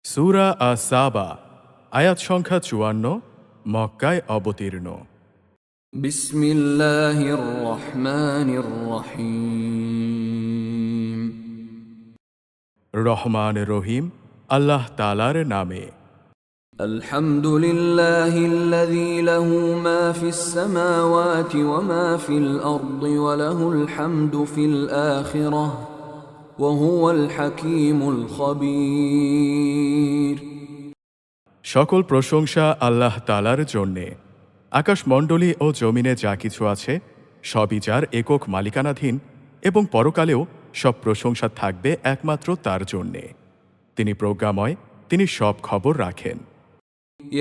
সূরা আস-সাবা আয়াত সংখ্যা ৫৪ মক্কায় অবতীর্ণ। বিসমিল্লাহির রহমানির রহিম। রহমান রহিম আল্লাহ তাআলার নামে। আলহামদুলিল্লাহিল্লাযী লাহু মা ফিস সামাওয়াতি ওয়া মা ফিল আরদি ওয়া লাহুল হামদু ফিল আখিরাহ ওয়া হুয়াল হাকীমুল খাবীর। সকল প্রশংসা আল্লাহ তাআলার জন্যে। আকাশমণ্ডলী ও জমিনে যা কিছু আছে সবই যার একক মালিকানাধীন, এবং পরকালেও সব প্রশংসা থাকবে একমাত্র তার জন্যে। তিনি প্রজ্ঞাময়, তিনি সব খবর রাখেন।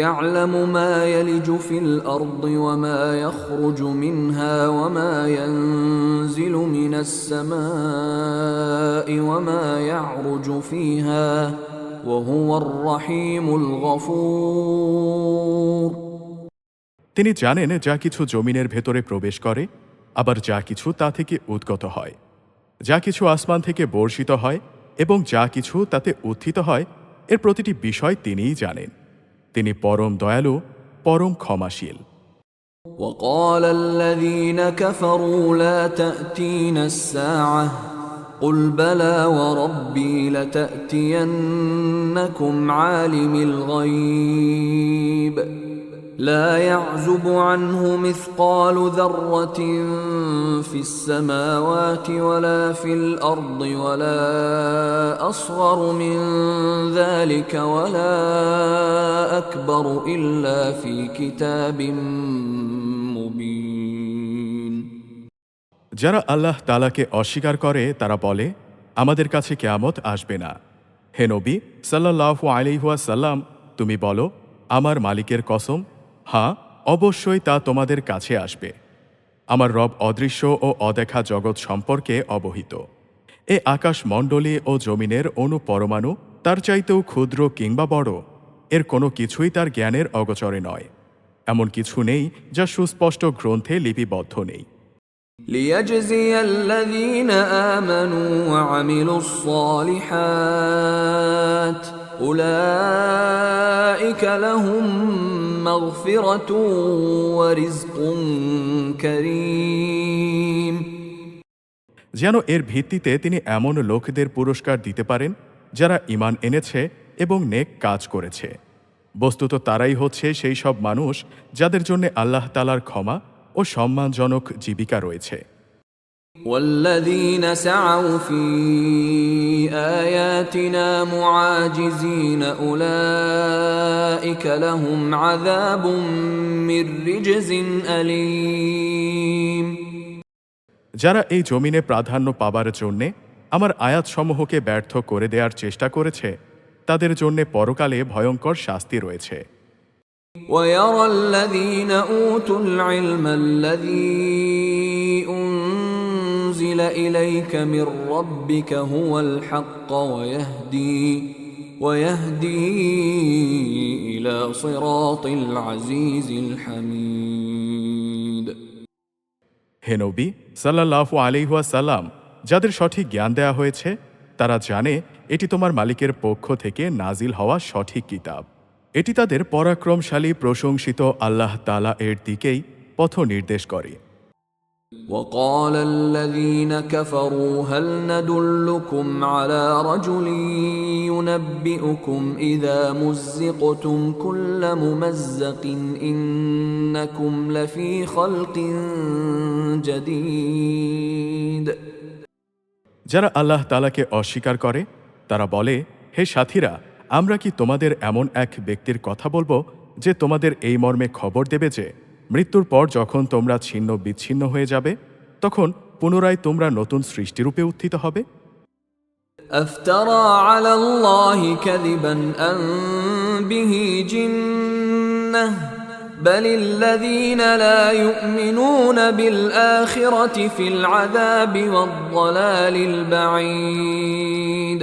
يعلم ما يلج في الأرض وما يخرج منها وما ينزل من السماء وما يعرج فيها وهو الرحيم الغفور। তিনি জানেন যা কিছু জমিনের ভেতরে প্রবেশ করে, আবার যা কিছু তা থেকে উদ্গত হয়, যা কিছু আসমান থেকে বর্ষিত হয় এবং যা কিছু তাতে উত্থিত হয়, এর প্রতিটি বিষয় তিনিই জানেন। তিনি পরম দয়ালু, পরম ক্ষমাশীল। وقال الذين كفروا لا تأتينا الساعة قل بلى وربي لتأتينكم عالم الغيب لا يعزب عنه مثقال ذرة في السماوات ولا في الأرض ولا أصغر من ذلك ولا أكبر إلا في كتاب مبين। যারা আল্লাহ তাআলাকে অস্বীকার করে তারা বলে, আমাদের কাছে কিয়ামত আসবে না। হে নবী সাল্লাল্লাহু আলাইহি ওয়াসাল্লাম, তুমি বলো, আমার মালিকের কসম, হ্যাঁ, অবশ্যই তা তোমাদের কাছে আসবে। আমার রব অদৃশ্য ও অদেখা জগৎ সম্পর্কে অবহিত। এ আকাশমণ্ডলী ও জমিনের অণু পরমাণু তার চাইতেও ক্ষুদ্র কিংবা বড়, এর কোনো কিছুই তার জ্ঞানের অগোচরে নয়। এমন কিছু নেই যা সুস্পষ্ট গ্রন্থে লিপিবদ্ধ নেই। ليجزي الذين آمنوا وعملوا الصالحات أولئك لهم مغفرة ورزق كريم। যেন এর ভিত্তিতে তিনি এমন লোকদের পুরস্কার দিতে পারেন যারা ঈমান এনেছে এবং নেক কাজ করেছে। বস্তুত তারাই হচ্ছে সেই সব মানুষ যাদের জন্য আল্লাহ তাআলার ক্ষমা ও সম্মানজনক জীবিকা রয়েছে। والذين سعوا في آياتنا معاجزين أولئك لهم عذاب من رجز أليم। যারা এই জমিনে প্রাধান্য পাবার জন্যে আমার আয়াতসমূহকে ব্যর্থ করে দেওয়ার চেষ্টা করেছে, তাদের জন্যে পরকালে ভয়ঙ্কর শাস্তি রয়েছে। ويرى الذين أوتوا العلم الذي أنزل إليك من ربك هو الحق ويهدي إلى صراط العزيز الحميد। হে নবী সাল্লাল্লাহু আলাইহি ওয়াসাল্লাম, যাদের সঠিক জ্ঞান দেয়া হয়েছে তারা জানে এটি তোমার মালিকের পক্ষ থেকে নাজিল হওয়া সঠিক কিতাব। এটি তাদের পরাক্রমশালী প্রশংসিত আল্লাহ তাআলা এর দিকেই পথ নির্দেশ করে। وقال الذين كفروا هل ندلكم على رجل ينبئكم إذا مزقتم كل ممزق إنكم لفي خلق جديد। যারা আল্লাহ তাআলাকে অস্বীকার করে তারা বলে, হে সাথীরা, আমরা কি তোমাদের এমন এক ব্যক্তির কথা বলবো যে তোমাদের এই মর্মে খবর দেবে যে মৃত্যুর পর যখন তোমরা ছিন্ন বিচ্ছিন্ন হয়ে যাবে তখন পুনরায় তোমরা নতুন সৃষ্টিরূপে উত্থিত হবে। أفترى على الله كذبا أم به جنة بل الذين لا يؤمنون بالآخرة في العذاب والضلال البعيد।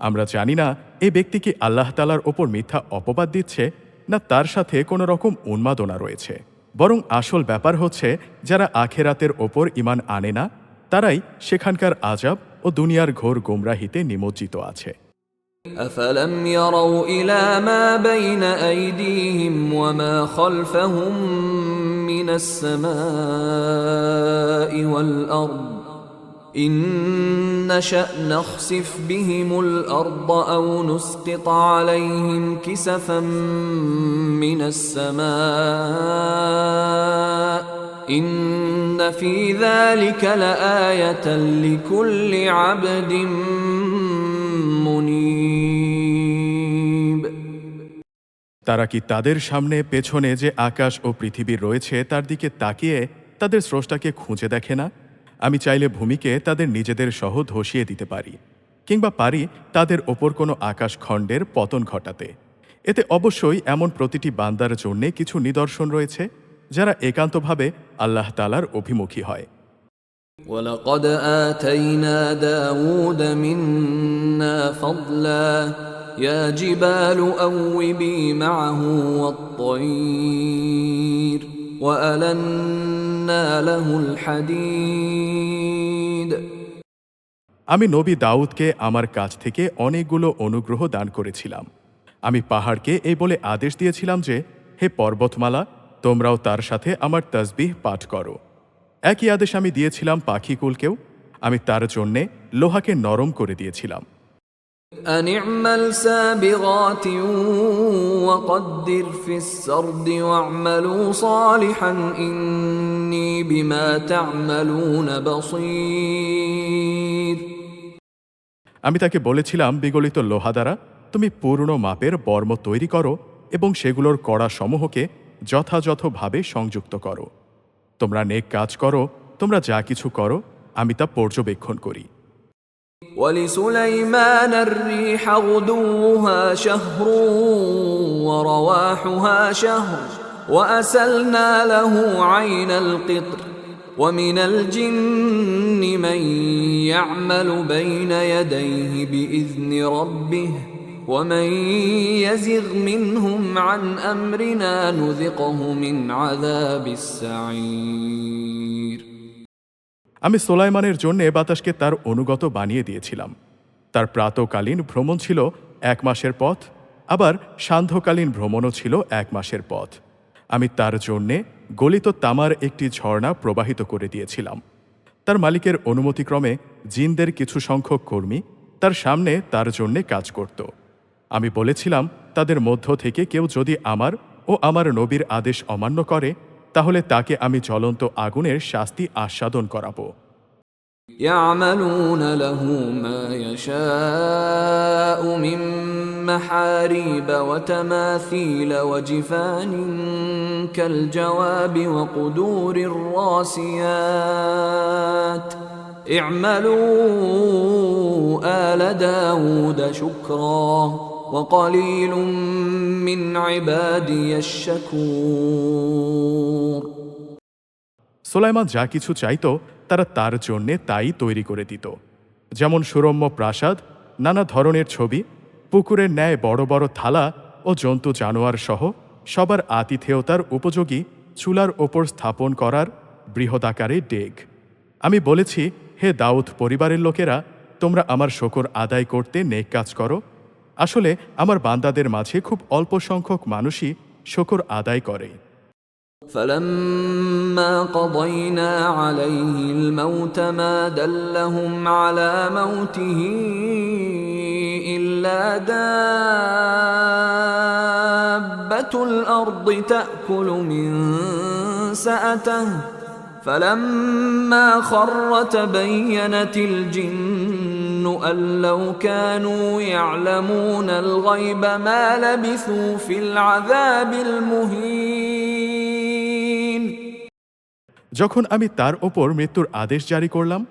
আমরা জানি না এই ব্যক্তি কি আল্লাহ তাআলার ওপর মিথ্যা অপবাদ দিচ্ছে না তার সাথে কোনো রকম উন্মাদনা রয়েছে। বরং আসল ব্যাপার হচ্ছে যারা আখেরাতের ওপর ঈমান আনে না তারাই সেখানকার আযাব ও দুনিয়ার ঘোর গোমরাহিতে নিমজ্জিত আছে। أفلم يروا إلى ما بين أيديهم وما خلفهم من السماء والأرض إن نشأ نخسف بهم الأرض أو نسقط عليهم كسفا من السماء إن في ذلك لآية لكل عبد منيب। তারা কি তাদের সামনে পেছনে যে আকাশ ও পৃথিবী রয়েছে তার দিকে তাকিয়ে তাদের স্রষ্টাকে খুঁজে দেখে না? আমি চাইলে ভূমিকে তাদের নিজেদের সহ ধসিয়ে দিতে পারি, কিংবা পারি তাদের ওপর কোনো আকাশখণ্ডের পতন ঘটাতে। এতে অবশ্যই এমন প্রতিটি বান্দার জন্যে কিছু নিদর্শন রয়েছে যারা একান্তভাবে আল্লাহ তাআলার অভিমুখী হয়। وَلَقَدْ آتَيْنَا دَاوُودَ مِنَّا فَضْلًا يَا جِبَالُ أَوِّبِي مَعَهُ وَالطَّيْرَ وَأَلَنَّا لَهُ الْحَدِيدَ। আমি নবী দাউদকে আমার কাছ থেকে অনেকগুলো অনুগ্রহ দান করেছিলাম। আমি পাহাড়কে এই বলে আদেশ দিয়েছিলাম যে, হে পর্বতমালা, তোমরাও তার সাথে আমার তাসবিহ পাঠ করো। একই আদেশ আমি দিয়েছিলাম পাখিকুলকেও। আমি তার জন্যে লোহাকে নরম করে দিয়েছিলাম। أن اعمل سابغات وقدر في السرد واعملوا صالحا إني بما تعملون بصير। আমি তাকে বলেছিলাম, বিগলিত লোহা দ্বারা তুমি পূর্ণ মাপের বর্ম তৈরি করো এবং সেগুলোর কড়া সমূহকে যথাযথভাবে সংযুক্ত করো। তোমরা নেক কাজ করো, তোমরা যা কিছু করো আমি তা পর্যবেক্ষণ করি। ولسليمان الريح غدوها شهر ورواحها شهر وأسلنا له عين القطر ومن الجن من يعمل بين يديه بإذن ربه ومن يزغ منهم عن أمرنا نذقه من عذاب السعير। আমি সোলাইমানের জন্যে বাতাসকে তার অনুগত বানিয়ে দিয়েছিলাম। তার প্রাতকালীন ভ্রমণ ছিল 1 মাসের পথ, আবার সান্ধ্যকালীন ভ্রমণও ছিল 1 মাসের পথ। আমি তার জন্যে গলিত তামার একটি ঝর্ণা প্রবাহিত করে দিয়েছিলাম। তার মালিকের অনুমতিক্রমে জিনদের কিছু সংখ্যক কর্মী তার সামনে তার জন্যে কাজ করত। আমি বলেছিলাম, তাদের মধ্য থেকে কেউ যদি আমার ও আমার নবীর আদেশ অমান্য করে তাহলে তাকে আমি জ্বলন্ত আগুনের শাস্তি আস্বাদন করাবো। يعملون له ما يشاء من محاريب وتماثيل وجفان كالجواب وقدور الراسيات اعملوا آل داود شكرا وقليل من عبادي الشكور। সোলাইমান যা কিছু চাইত তারা তার জন্যে তাই তৈরি করে দিত, যেমন সুরম্য প্রাসাদ, নানা ধরনের ছবি, পুকুরের ন্যায় বড় বড় থালা ও জন্তু জানোয়ার সহ সবার আতিথেয়তার উপযোগী চুলার ওপর স্থাপন করার বৃহদাকারে ডেগ। আমি বলেছি, হে দাউদ পরিবারের লোকেরা, তোমরা আমার শকর আদায় করতে নেক কাজ করো। আসলে আমার বান্দাদের মাঝে খুব অল্প সংখ্যক মানুষই শকর আদায় করে। فلما قضينا عليه الموت ما دلهم على موته إلا دابة الأرض تأكل من سأته فلما خر تبينت الجن أن لو كانوا يعلمون الغيب ما لبثوا في العذاب المهين। যখন আমি তার ওপর মৃত্যুর আদেশ জারি করলাম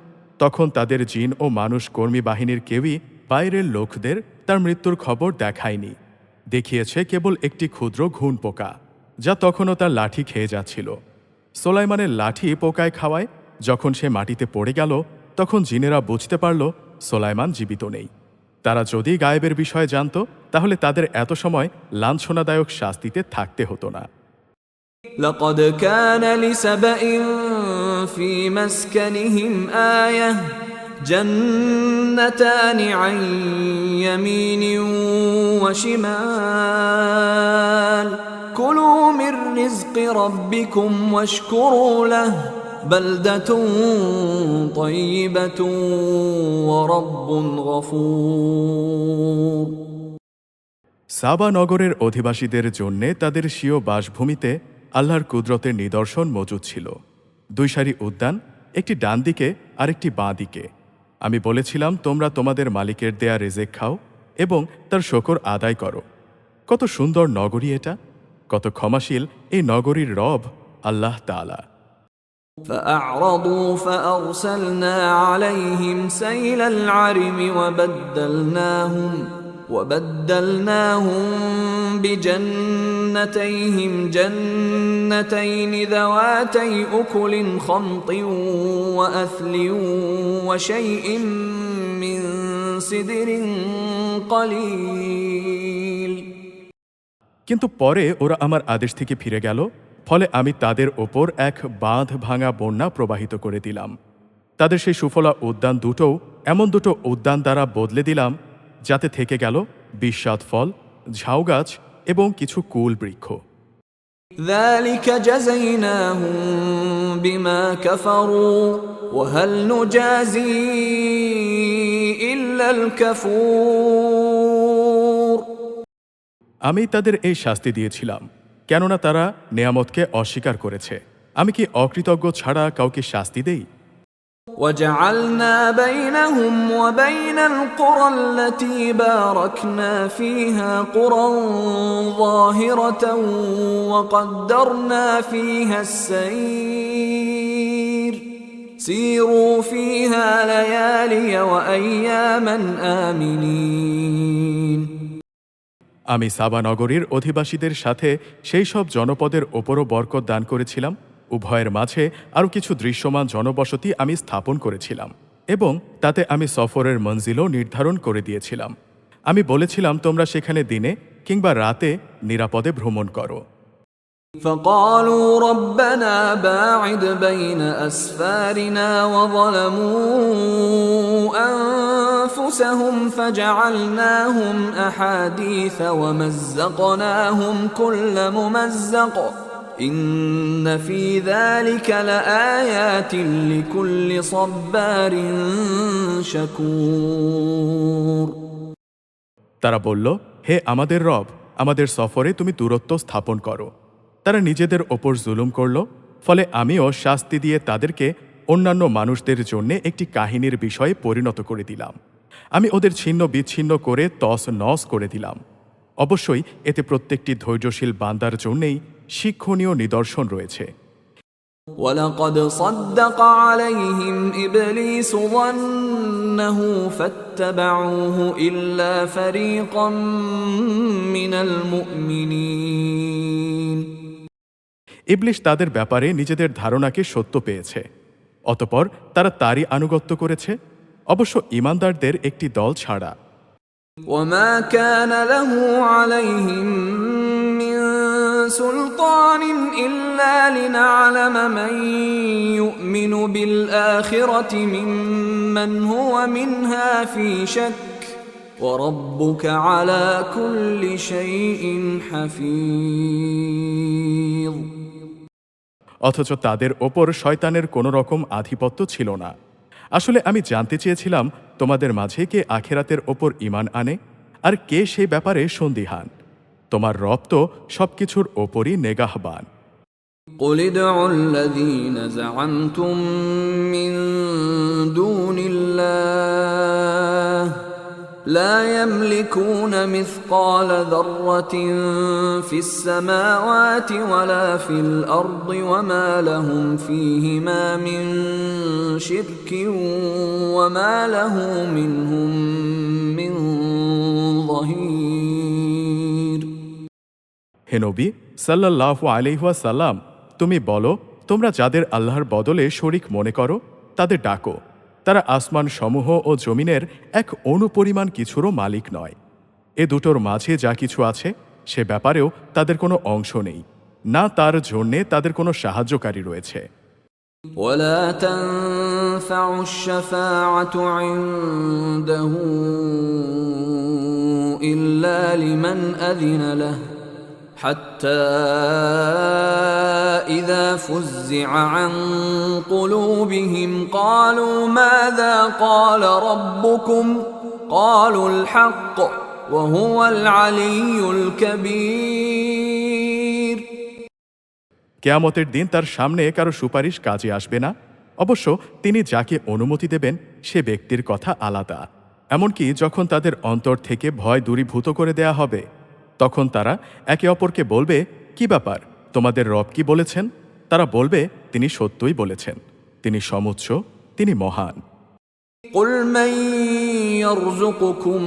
তখন তাদের জিন ও মানুষ কর্মী বাহিনীর কেউই বাইরের লোকদের তার মৃত্যুর খবর দেখায়নি। দেখিয়েছে কেবল একটি ক্ষুদ্র ঘুণ পোকা, যা তখনও তার লাঠি খেয়ে যাচ্ছিল। সোলাইমানের লাঠি পোকায় খাওয়ায় যখন সে মাটিতে পড়ে গেল তখন জিনেরা বুঝতে পারল সোলাইমান জীবিত নেই। তারা যদি গায়েবের বিষয়ে জানত তাহলে তাদের এত সময় লাঞ্ছনাদায়ক শাস্তিতে থাকতে হতো না। لقد كان لسبإ في مسكنهم آية جنتان عن يمين وشمال كلوا من رزق ربكم واشكروا له بلدة طيبة ورب غفور সাবা নগরের অধিবাসীদের জন্যে তাদের স্বীয় বাসভূমিতে আল্লাহর কুদরতের নিদর্শন মজুদ ছিল। 2 সারি উদ্যান, একটি ডান দিকে আর একটি বাঁ দিকে। আমি বলেছিলাম তোমরা তোমাদের মালিকের দেয়া রেজেক খাও এবং তার শকর আদায় করো। কত সুন্দর নগরী এটা, কত ক্ষমাশীল এই নগরীর রব আল্লাহ তাআলা। فأعرضوا فأرسلنا عليهم سيل العرم وبدلناهم بجنتيهم جنتين ذواتي أكل خمط وأثل وشيء من سدر قليل কিন্তু পরে ওরা আমার আদেশ থেকে ফিরে গেল, ফলে আমি তাদের ওপর এক বাঁধ ভাঙা বন্যা প্রবাহিত করে দিলাম। তাদের সেই সুফলা উদ্যান দুটোও এমন দুটো উদ্যান দ্বারা বদলে দিলাম যাতে থেকে গেল বিস্বাদ ফল, ঝাউ গাছ এবং কিছু কুল বৃক্ষ। ذلك جزيناهم بما كفروا وهل نجازي إلا الكفور আমি তাদের এই শাস্তি দিয়েছিলাম কেননা তারা নেয়ামতকে অস্বীকার করেছে। আমি কি অকৃতজ্ঞ ছাড়া কাউকে শাস্তি দেই? وجعلنا بينهم وبين القرى التي باركنا فيها قرى ظاهرة وقدرنا فيها السير سيروا فيها ليالي وأياما آمنين আমি সাবা নগরীর অধিবাসীদের সাথে সেই সব জনপদের ওপরও বরকত দান করেছিলাম। উভয়ের মাঝে আরও কিছু দৃশ্যমান জনবসতি আমি স্থাপন করেছিলাম এবং তাতে আমি সফরের মঞ্জিলও নির্ধারণ করে দিয়েছিলাম। আমি বলেছিলাম তোমরা সেখানে দিনে কিংবা রাতে নিরাপদে ভ্রমণ করো। فقالوا ربنا باعد بين أسفارنا وظلموا أنفسهم فجعلناهم أحاديث ومزقناهم كل ممزق إن في ذلك لآيات لكل صبار شكور তারা বলল, হে আমাদের রব, আমাদের সফরে তুমি দূরত্ব স্থাপন করো। তারা নিজেদের ওপর জুলুম করল, ফলে আমিও শাস্তি দিয়ে তাদেরকে অন্যান্য মানুষদের জন্য একটি কাহিনীর বিষয়ে পরিণত করে দিলাম। আমি ওদের ছিন্ন বিচ্ছিন্ন করে তস নস করে দিলাম। অবশ্যই এতে প্রত্যেকটি ধৈর্যশীল বান্দার জন্যেই শিক্ষণীয় নিদর্শন রয়েছে। وَلَقَدْ صَدَّقَ عَلَيْهِمْ إِبْلِيسُ ظَنَّهُ فَاتَّبَعُوهُ إِلَّا فَرِيقًا مِّنَ الْمُؤْمِنِينَ ইবলিশ তাদের ব্যাপারে নিজেদের ধারণাকে সত্য পেয়েছে, অতঃপর তারা তারই আনুগত্য করেছে, অবশ্য ঈমানদারদের একটি দল ছাড়া। وَمَا كَانَ لَهُ عَلَيْهِمْ مِنْ سُلْطَانٍ إِلَّا لِنَعْلَمَ مَنْ يُؤْمِنُ بِالْآخِرَةِ مِمَّنْ هُوَ مِنْهَا فِي شَكٍّ وَرَبُّكَ عَلَى كُلِّ شَيْءٍ حَفِيظٌ অথচ তাদের ওপর শয়তানের কোনো রকম আধিপত্য ছিল না। আসলে আমি জানতে চেয়েছিলাম তোমাদের মাঝে কে আখিরাতের ওপর ঈমান আনে আর কে সেই ব্যাপারে সন্দিহান। তোমার রব তো সবকিছুর ওপরই নেগাহবান। قُلِ ادْعُوا الَّذِينَ زَعَمْتُم مِّن دُونِ اللَّهِ لَا يَمْلِكُونَ مِثْقَالَ ذَرَّةٍ فِي السَّمَاوَاتِ وَلَا فِي الْأَرْضِ وَمَا لَهُمْ فِيهِمَا مِن شِرْكٍ وَمَا لَهُ مِنْهُم مِّن ظَهِيرٍ হে নবী সাল্লাল্লাহু আলাইহি ওয়াসাল্লাম, তুমি বলো, তোমরা যাদের আল্লাহর বদলে শরিক মনে করো তাদের ডাকো। তারা আসমান সমূহ ও জমিনের এক অনুপরিমাণ কিছুরও মালিক নয়। এ দুটোর মাঝে যা কিছু আছে সে ব্যাপারেও তাদের কোনো অংশ নেই, না তার জন্যে তাদের কোনো সাহায্যকারী রয়েছে। وَلَا تنفع الشفاعة عنده إلا لمن أذن له حتى إذا فزع عن قلوبهم قالوا ماذا قال ربكم قالوا الحق وهو العلي الكبير কেয়ামতের দিন তার সামনে কারো সুপারিশ কাজে আসবে না। অবশ্য তিনি যাকে অনুমতি দেবেন সে ব্যক্তির কথা আলাদা। এমনকি যখন তাদের অন্তর থেকে ভয় দূরীভূত করে দেয়া হবে, তখন তারা একে অপরকে বলবে, কি ব্যাপার, তোমাদের রব কি বলেছেন? তারা বলবে, তিনি সত্যই বলেছেন, তিনি সমুচ্চ, তিনি মহান। قل من يرزقكم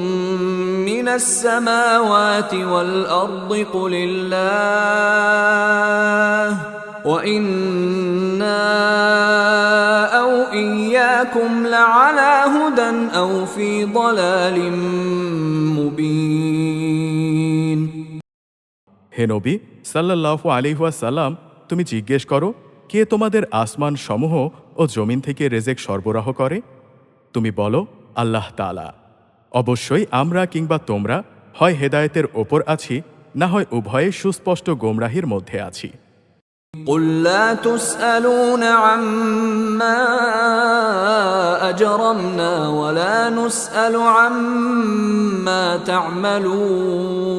من السماوات والأرض قل الله وإنا أو إياكم لعلى هدى أو في ضلال مبين হে নবী সাল্লাল্লাহু আলাইহি ওয়াসাল্লাম, তুমি জিজ্ঞেস করো, কে তোমাদের আসমান সমূহ ও জমিন থেকে রেজেক সরবরাহ করে? তুমি বলো, আল্লাহ তাআলা। অবশ্যই আমরা কিংবা তোমরা হয় হেদায়েতের ওপর আছি, না হয় উভয়ে সুস্পষ্ট গোমরাহির মধ্যে আছি। قل لا تسألون عما أجرمنا ولا نسأل عما تعملون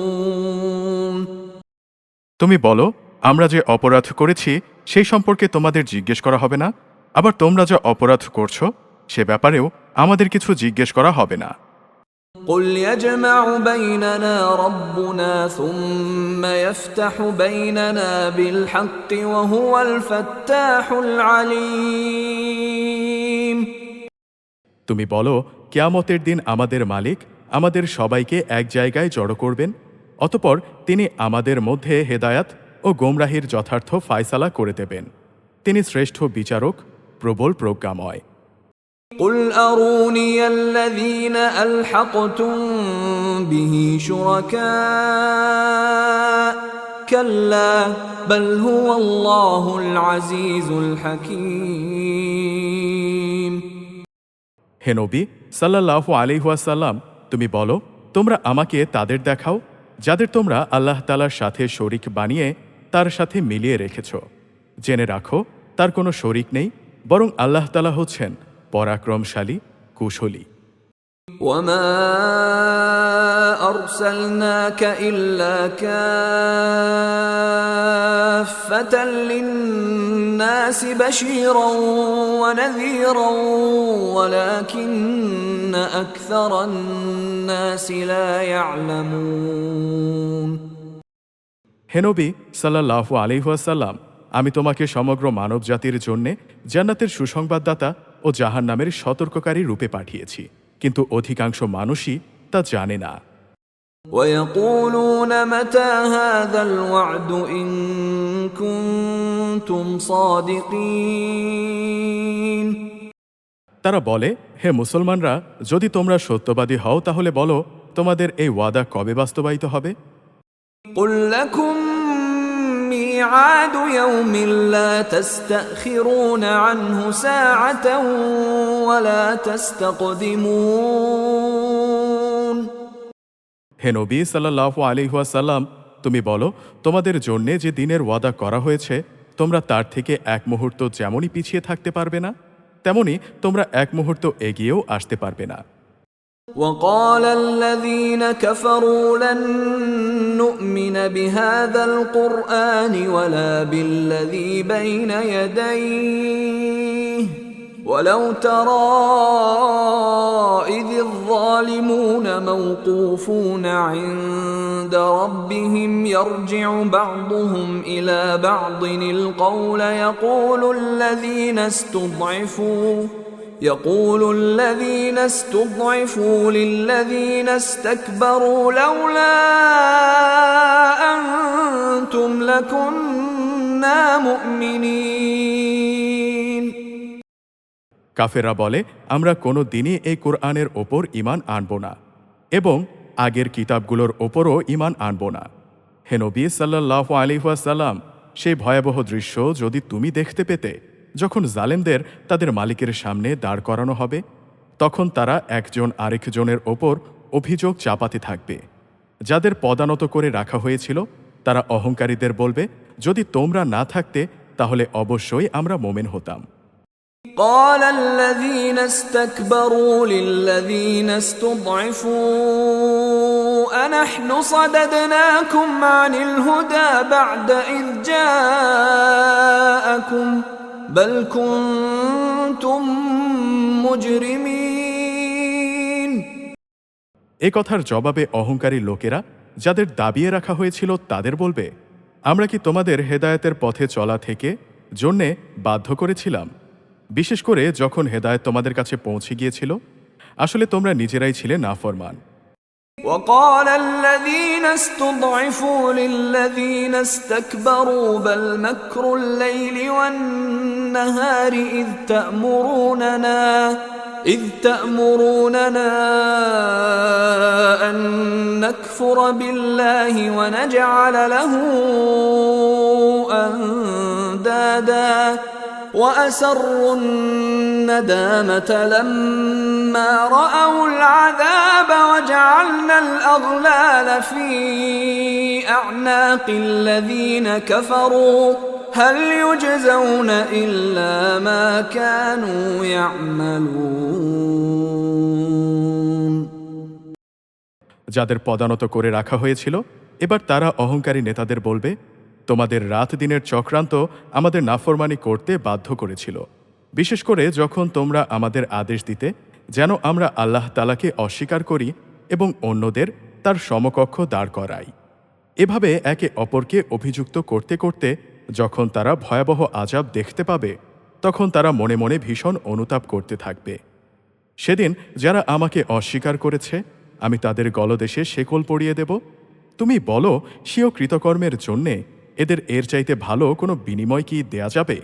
তুমি বলো, আমরা যে অপরাধ করেছি সেই সম্পর্কে তোমাদের জিজ্ঞেস করা হবে না, আবার তোমরা যা অপরাধ করছো সে ব্যাপারেও আমাদের কিছু জিজ্ঞেস করা হবে না। قل يجمع بيننا ربنا ثم يفتح بيننا بالحق وهو الفتاح العليم তুমি বলো, কিয়ামতের দিন আমাদের মালিক আমাদের সবাইকে এক জায়গায় জড়ো করবেন, অতঃপর তিনি আমাদের মধ্যে হেদায়াত ও গোমরাহির যথার্থ ফায়সালা করে দেবেন। তিনি শ্রেষ্ঠ বিচারক, প্রবল প্রজ্ঞাময়। قل أروني الذين ألحقتم به شركاء كلا بل هو الله العزيز الحكيم হে নবী সাল্লাল্লাহু আলাইহি ওয়াসাল্লাম, তুমি বলো, তোমরা আমাকে তাদের দেখাও যাদের তোমরা আল্লাহ তাআলার সাথে শরীক বানিয়ে তার সাথে মিলিয়ে রেখেছ। জেনে রাখো, তার কোনো শরীক নেই, বরং আল্লাহ তাআলা হচ্ছেন পরাক্রমশালী, কুশলী। وما أرسلناك إلا كافة للناس بشيرا ونذيرا ولكن أكثر الناس لا يعلمون হে নবী সাল্লাল্লাহু আলাইহি ওয়াসাল্লাম, আমি তোমাকে সমগ্র মানব জাতির জন্যে জান্নাতের সুসংবাদদাতা ও জাহান্নামের সতর্ককারী রূপে পাঠিয়েছি, কিন্তু অধিকাংশ মানুষই তা জানে না। ويقولون متى هذا الوعد إن كنتم صادقين তারা বলে, হে মুসলমানরা, যদি তোমরা সত্যবাদী হও তাহলে বলো, তোমাদের এই ওয়াদা কবে বাস্তবায়িত হবে? قل لكم ميعاد يوم لا تستأخرون عنه ساعة ولا تستقدمون হে নবী সাল্লাল্লাহু আলাইহি ওয়াসাল্লাম, তুমি বলো, তোমাদের জন্যে যে দিনের ওয়াদা করা হয়েছে তোমরা তার থেকে এক মুহূর্ত যেমনই পিছিয়ে থাকতে পারবে না, তেমনি তোমরা এক মুহূর্ত এগিয়েও আসতে পারবে না। وقال الذين كفروا لن نؤمن بهذا القرآن ولا بالذي بين يديه ولو ترى إذ الظالمون موقوفون عند ربهم يرجع بعضهم إلى بعض القول يقول الذين استضعفوا للذين استكبروا لولا أنتم لكنا مؤمنين কাফেররা বলে, আমরা কোনো দিনই এই কোরআনের ওপর ঈমান আনব না এবং আগের কিতাবগুলোর ওপরও ঈমান আনব না। হে নবী সাল্লাল্লাহু আলাইহি ওয়াসাল্লাম, সেই ভয়াবহ দৃশ্য যদি তুমি দেখতে পেতে, যখন জালেমদের তাদের মালিকের সামনে দাঁড় করানো হবে, তখন তারা একজন আরেকজনের ওপর অভিযোগ চাপাতে থাকবে। যাদের পদানত করে রাখা হয়েছিল তারা অহংকারীদের বলবে, যদি তোমরা না থাকতে তাহলে অবশ্যই আমরা মোমেন হতাম। قال الذين استكبروا للذين استضعفوا أنحن صددناكم عن الهدى بعد إذ جاءكم بل كنتم مجرمين। এ কথার জবাবে অহংকারী লোকেরা যাদের দাবিয়ে রাখা হয়েছিল তাদের বলবে, আমরা কি তোমাদের হেদায়েতের পথে চলা থেকে জন্যে বাধ্য করেছিলাম? বিশেষ করে যখন হেদায়েত তোমাদের কাছে পৌঁছে গিয়েছিল, আসলে তোমরা নিজেরাই ছিলে নাফরমান। وقال الذين استضعفوا للذين استكبروا بل مكر الليل والنهار إذ تأمروننا أن نكفر بالله ونجعل له أندادا وأسروا الندامة لما رأوا العذاب وجعلنا الأغلال في أعناق الذين كفروا هل يجزون إلا ما كانوا يعملون। যাদের পদানত করে রাখা হয়েছিল এবার তারা অহংকারী নেতাদের বলবে, তোমাদের রাত দিনের চক্রান্ত আমাদের নাফরমানি করতে বাধ্য করেছিল, বিশেষ করে যখন তোমরা আমাদের আদেশ দিতে যেন আমরা আল্লাহ তাআলাকে অস্বীকার করি এবং অন্যদের তার সমকক্ষ দাঁড় করাই। এভাবে একে অপরকে অভিযুক্ত করতে করতে যখন তারা ভয়াবহ আযাব দেখতে পাবে, তখন তারা মনে মনে ভীষণ অনুতাপ করতে থাকবে। সেদিন যারা আমাকে অস্বীকার করেছে আমি তাদের গলদেশে শেকল পরিয়ে দেব। তুমি বলো, স্বীয় কৃতকর্মের জন্যে এদের এর চাইতে ভালো কোনো বিনিময় কি দেয়া যাবে?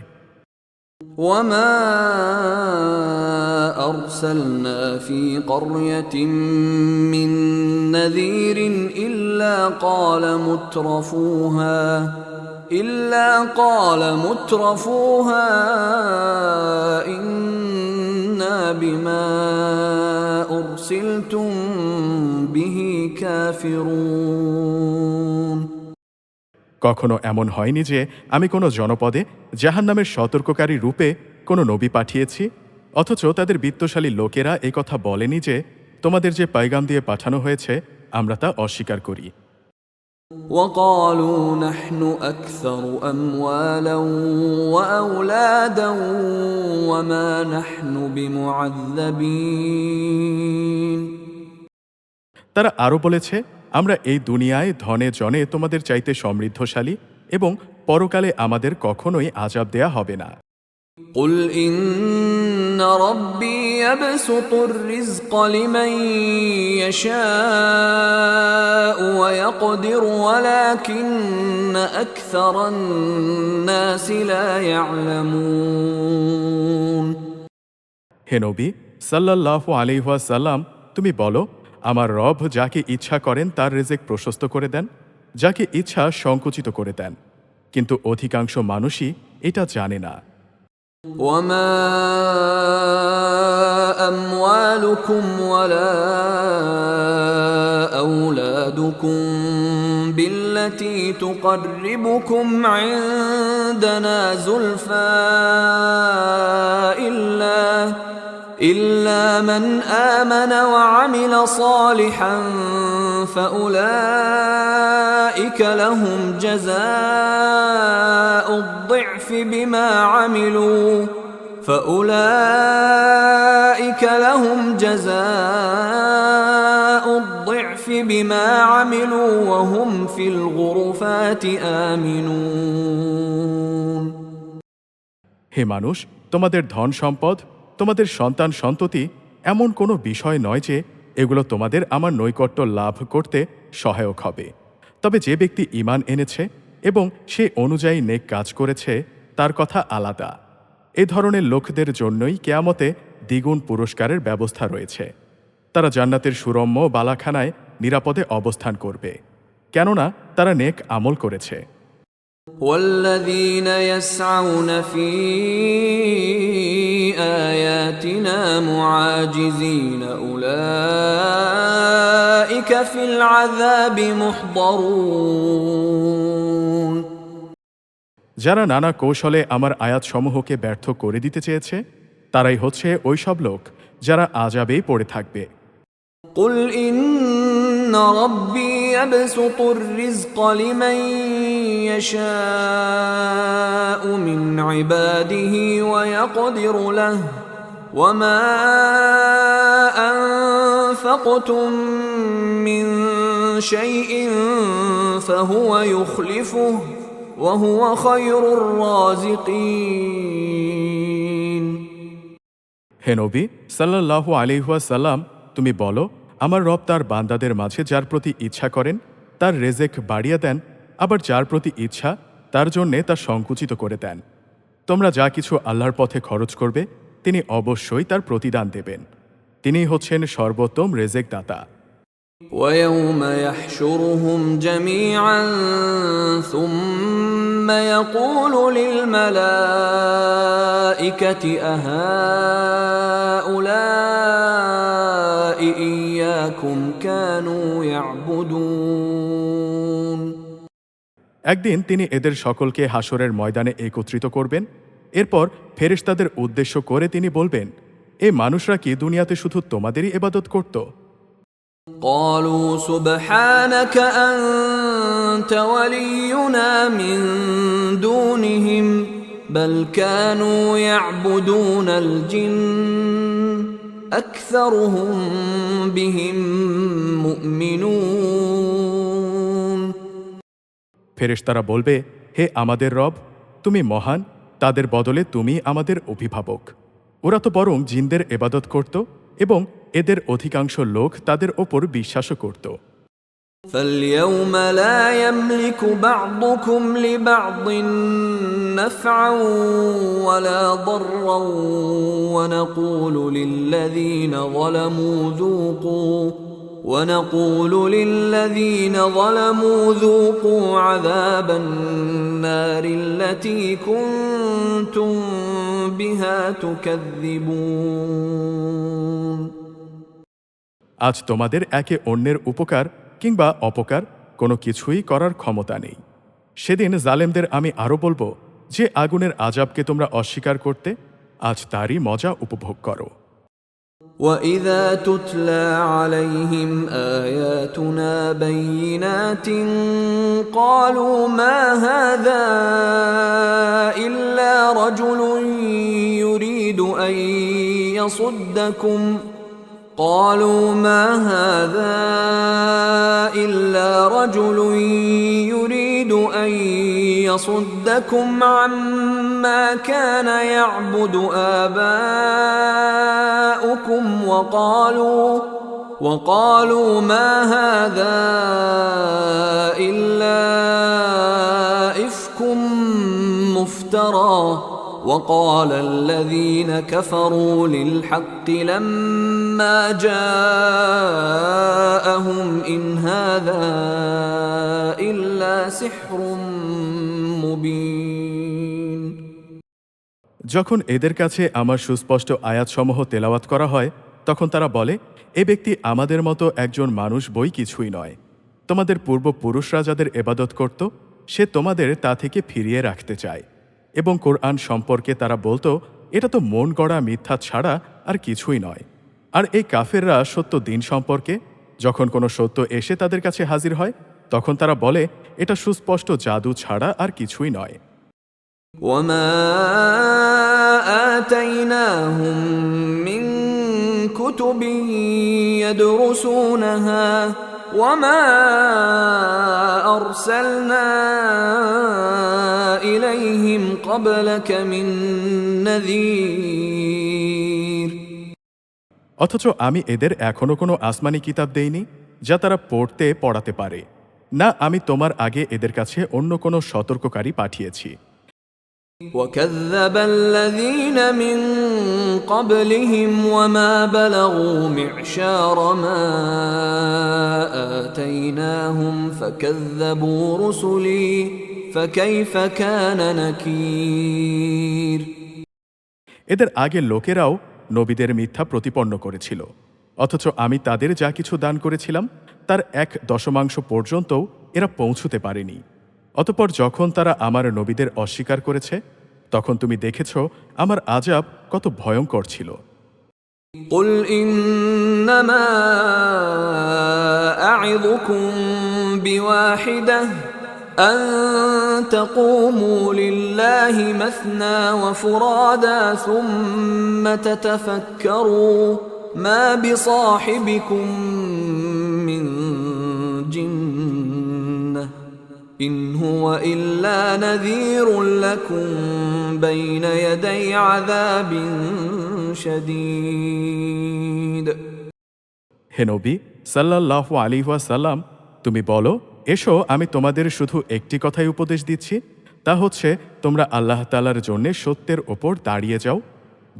وما أرسلنا في قرية من نذير إلا قال مترفوها إنا بما أرسلتم به كافرون। কখনো এমন হয়নি যে আমি কোনো জনপদে জাহান্নামের সতর্ককারী রূপে কোনো নবী পাঠিয়েছি, অথচ তাদের বিত্তশালী লোকেরা এই কথা বলেনি যে তোমাদের যে পয়গাম দিয়ে পাঠানো হয়েছে আমরা তা অস্বীকার করি। وقالوا نحن أكثر أموالا وأولادا وما نحن بمعذبين। তারা আরও বলেছে, আমরা এই দুনিয়ায় ধনে জনে তোমাদের চাইতে সমৃদ্ধশালী এবং পরকালে আমাদের কখনোই আযাব দেয়া হবে না। قل إن ربي يبسط الرزق لمن يشاء ويقدر ولكن أكثر الناس لا يعلمون। হে নবী সাল্লাল্লাহু আলাইহি ওয়াসাল্লাম, তুমি বলো, আমার রব যাকে ইচ্ছা করেন তার রিজিক প্রশস্ত করে দেন, যাকে ইচ্ছা সংকুচিত করে দেন, কিন্তু অধিকাংশ মানুষই এটা জানে না। وما أموالكم ولا أولادكم بالتي تقربكم عندنا زلفى إلا من آمن وعمل صالحا فأولئك لهم جزاء الضعف بما عملوا وهم في الغرفات آمنون۔ হে মানুষ, তোমাদের ধন সম্পদ, তোমাদের সন্তান সন্ততি এমন কোনো বিষয় নয় যে এগুলো তোমাদের আমার নৈকট্য লাভ করতে সহায়ক হবে। তবে যে ব্যক্তি ঈমান এনেছে এবং সে অনুযায়ী নেক কাজ করেছে তার কথা আলাদা। এ ধরনের লোকদের জন্যই কিয়ামতে দ্বিগুণ পুরস্কারের ব্যবস্থা রয়েছে। তারা জান্নাতের সুরম্য বালাখানায় নিরাপদে অবস্থান করবে, কেননা তারা নেক আমল করেছে। والذين يسعون في آياتنا معاجزين أولئك في العذاب محضرون। যারা নানা কৌশলে আমার আয়াতসমূহকে ব্যর্থ করে দিতে চেয়েছে তারাই হচ্ছে ওইসব লোক যারা আযাবেই পড়ে থাকবে। قل إن ربي يبسط الرزق لمن يشاء من عباده ويقدر له وما أنفقتم من شيء فهو يخلفه وهو خير الرازقين। হে নবী সাল্লাল্লাহু আলাইহি ওয়াসাল্লাম, তুমি বলো, আমার রব তার বান্দাদের মাঝে যার প্রতি ইচ্ছা করেন তার রেজেক বাড়িয়ে দেন, আবার যার প্রতি ইচ্ছা তার জন্যে তা সংকুচিত করে দেন। তোমরা যা কিছু আল্লাহর পথে খরচ করবে তিনি অবশ্যই তার প্রতিদান দেবেন। তিনিই হচ্ছেন সর্বোত্তম রেজেক দাতা। ويوم يحشرهم جميعا ثم يقول للملائكة أهؤلاء إياكم كانوا يعبدون। একদিন তিনি এদের সকলকে হাসরের ময়দানে একত্রিত করবেন। এরপর ফেরেশতাদের উদ্দেশ্য করে তিনি বলবেন, এ মানুষরা কি দুনিয়াতে শুধু তোমাদেরই ইবাদত করত? قالوا سبحانك أنت ولينا من دونهم بل كانوا يعبدون الجن أكثرهم بهم مؤمنون। ফেরেশতারা বলবে, হে আমাদের রব, তুমি মহান, তাদের বদলে তুমি আমাদের অভিভাবক। ওরা তো বরং জিনদের ইবাদত করত এবং এদের অধিকাংশ লোক তাদের ওপর বিশ্বাসও করত। فاليوم لا يملك بعضكم لبعض نفعا ولا ضرا ونقول للذين ظلموا ذوقوا عذاب النار التي كنتم بها تكذبون। আজ তোমাদের একে অন্যের উপকার কিংবা অপকার কোনো কিছুই করার ক্ষমতা নেই। সেদিন জালেমদের আমি আরও বলবো যে আগুনের আযাবকে তোমরা অস্বীকার করতে, আজ তারই মজা উপভোগ করো। وَإِذَا تُتْلَى عَلَيْهِمْ آيَاتُنَا بَيِّنَاتٍ قَالُوا مَا هَذَا إِلَّا رَجُلٌ يُرِيدُ أَن يَصُدَّكُمْ عَمَّا كَانَ يَعْبُدُ آبَاؤُكُمْ وَقَالُوا مَا هَذَا إِلَّا إِفْكٌ مُفْتَرًى وَقَالَ الَّذِينَ كَفَرُوا لِلْحَقِّ لَمَّا جَاءَهُمْ إِنْ هَذَا إِلَّا سِحْرٌ মুবিন। যখন এদের কাছে আমার সুস্পষ্ট আয়াতসমূহ তেলাওয়াত করা হয় তখন তারা বলে, এ ব্যক্তি আমাদের মতো একজন মানুষ বই কিছুই নয়। তোমাদের পূর্বপুরুষরা যাদের ইবাদত করত সে তোমাদের তা থেকে ফিরিয়ে রাখতে চায়। এবং কোরআন সম্পর্কে তারা বলতো, এটা তো মন গড়া মিথ্যা ছাড়া আর কিছুই নয়। আর এই কাফেররা সত্য দিন সম্পর্কে যখন কোনো সত্য এসে তাদের কাছে হাজির হয় তখন তারা বলে, এটা সুস্পষ্ট জাদু ছাড়া আর কিছুই নয়। وَمَا آتَيْنَاهُم مِّن كُتُبٍ يَدْرُسُونَهَا وَمَا أَرْسَلْنَا إِلَيْهِمْ قَبْلَكَ مِن نَّذِيرٍ। অথচ আমি এদের এখনো কোনো আসমানি কিতাব দেইনি যা তারা পড়তে পড়াতে পারে, না আমি তোমার আগে এদের কাছে অন্য কোনো সতর্ককারী পাঠিয়েছি। وَكَذَّبَ الَّذِينَ مِن قَبْلِهِمْ وَمَا بَلَغُوا مِعْشَارَ مَا آتَيْنَاهُمْ فكيف كان نكير এদের আগের লোকেরাও নবীদের মিথ্যা প্রতিপন্ন করেছিল, অথচ আমি তাদের যা কিছু দান করেছিলাম তার 1/10 পর্যন্তও এরা পৌঁছতে পারেনি। অতঃপর যখন তারা আমার নবীদের অস্বীকার করেছে তখন তুমি দেখেছ আমার আযাব কত ভয়ঙ্কর ছিল। قل إنما أعظكم بواحدة أن تقوموا لله مثنى وفرادا ثم تتفكروا ما بصاحبكم من جنة إن هو إلا نذير لكم بين يدي عذاب شديد হে নবী সাল্লাল্লাহু আলাইহি ওয়াসাল্লাম, তুমি বলো, এসো আমি তোমাদের শুধু একটি কথাই উপদেশ দিচ্ছি, তা হচ্ছে তোমরা আল্লাহ তাআলার জন্যে সত্যের ওপর দাঁড়িয়ে যাও,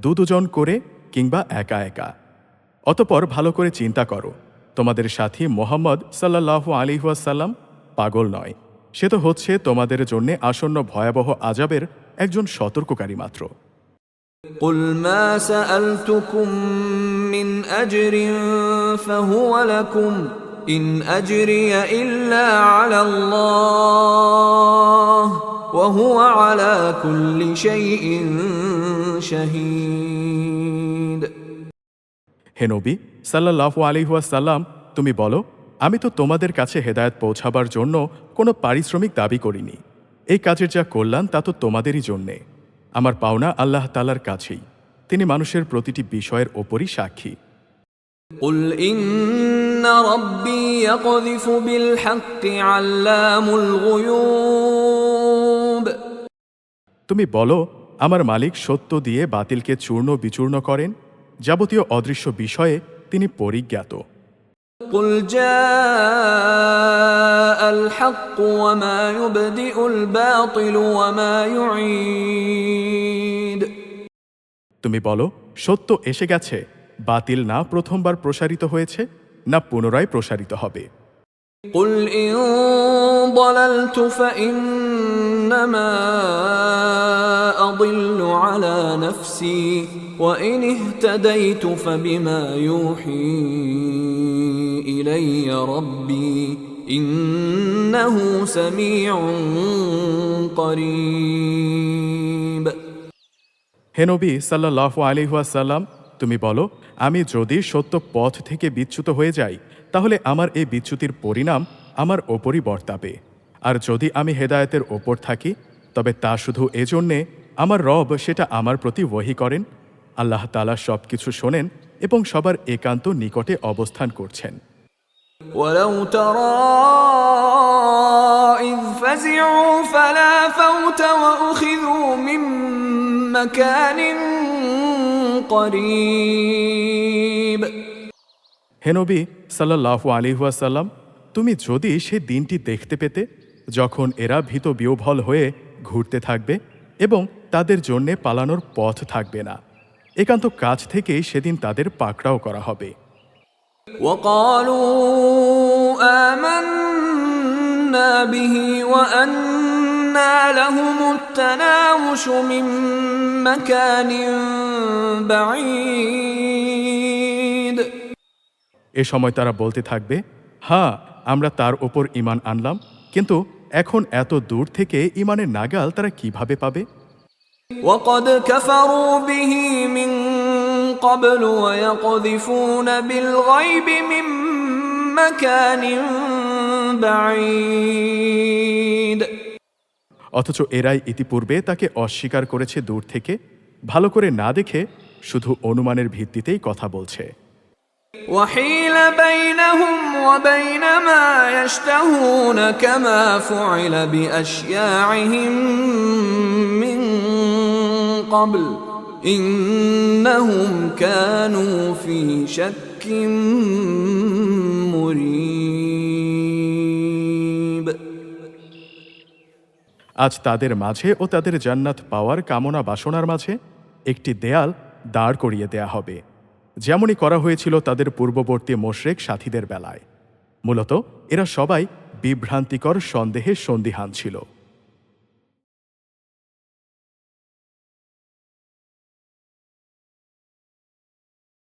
দুজন করে কিংবা একা একা। অতঃপর ভালো করে চিন্তা করো, তোমাদের সাথী মুহাম্মদ সাল্লাল্লাহু আলাইহি ওয়াসাল্লাম পাগল নয়, সে তো হচ্ছে তোমাদের জন্যে আসন্ন ভয়াবহ আযাবের একজন সতর্ককারী মাত্র। قل ما سألتكم من أجر فهو لكم إن أجري إلا على الله وهو على كل شيء شهيد হে নবী সাল্লাল্লাহু আলাইহি ওয়াসাল্লাম, তুমি বলো, আমি তো তোমাদের কাছে হেদায়েত পৌঁছাবার জন্য কোনো পারিশ্রমিক দাবি করিনি। এই কাজের যা কল্যাণ তা তো তোমাদেরই জন্যে। আমার পাওনা আল্লাহ তাআলার কাছেই, তিনি মানুষের প্রতিটি বিষয়ের ওপরই সাক্ষী। قل إن ربي يقذف بالحق علام الغيوب তুমি বলো, আমার মালিক সত্য দিয়ে বাতিলকে চূর্ণ বিচূর্ণ করেন, যাবতীয় অদৃশ্য বিষয়ে তিনি পরিজ্ঞাত। قل جاء الحق وما يبدئ الباطل وما يعيد তুমি বলো, সত্য এসে গেছে, বাতিল না প্রথমবার প্রসারিত হয়েছে না পুনরায় প্রসারিত হবে। قل إن ضللت فإنما أضل على نفسي وإن اهتديت فبما يوحي إلي ربي إنه سميع قريب হে নবী সাল্লাল্লাহু আলাইহি ওয়াসাল্লাম, তুমি বলো, আমি যদি সত্য পথ থেকে বিচ্যুত হয়ে যাই তাহলে আমার এই বিচ্যুতির পরিণাম আমার ওপরই বর্তাবে, আর যদি আমি হেদায়েতের ওপর থাকি তবে তা শুধু এজন্যে আমার রব সেটা আমার প্রতি ওহী করেন। আল্লাহ তাআলা সবকিছু শোনেন এবং সবার একান্ত নিকটে অবস্থান করছেন। ولو ترى إذ فزعوا فلا فوت وأخذوا من مكان قريب হে নবী সাল্লাল্লাহু আলাইহি ওয়াসাল্লাম, তুমি যদি সে দিনটি দেখতে পেতে যখন এরা ভীত বিহ্বল হয়ে ঘুরতে থাকবে এবং তাদের জন্যে পালানোর পথ থাকবে না, একান্ত কাছ থেকেই সেদিন তাদের পাকড়াও করা হবে। وقالوا آمنا به وأنى لهم التناوش من مكان بعيد এ সময় তারা বলতে থাকবে, হ্যাঁ, আমরা তার ওপর ঈমান আনলাম, কিন্তু এখন এত দূর থেকে ঈমানের নাগাল তারা কিভাবে পাবে? وقد كفروا به من قبل ويقذفون بالغيب من مكان بعيد অথচ এরাই ইতিপূর্বে তাকে অস্বীকার করেছে দূর থেকে, ভালো করে না দেখে শুধু অনুমানের ভিত্তিতেই কথা বলছে। وحيل بينهم وبين ما يشتهون كما فعل بأشياعهم من قبل إنهم كانوا في شك مريب আজ তাদের মাঝে ও তাদের জান্নাত পাওয়ার কামনা বাসনার মাঝে একটি দেয়াল দাঁড় করিয়ে দেয়া হবে, যেমনই করা হয়েছিল তাদের পূর্ববর্তী মুশরিক সাথীদের বেলায়। মূলত এরা সবাই বিভ্রান্তিকর সন্দেহে সন্দিহান ছিল।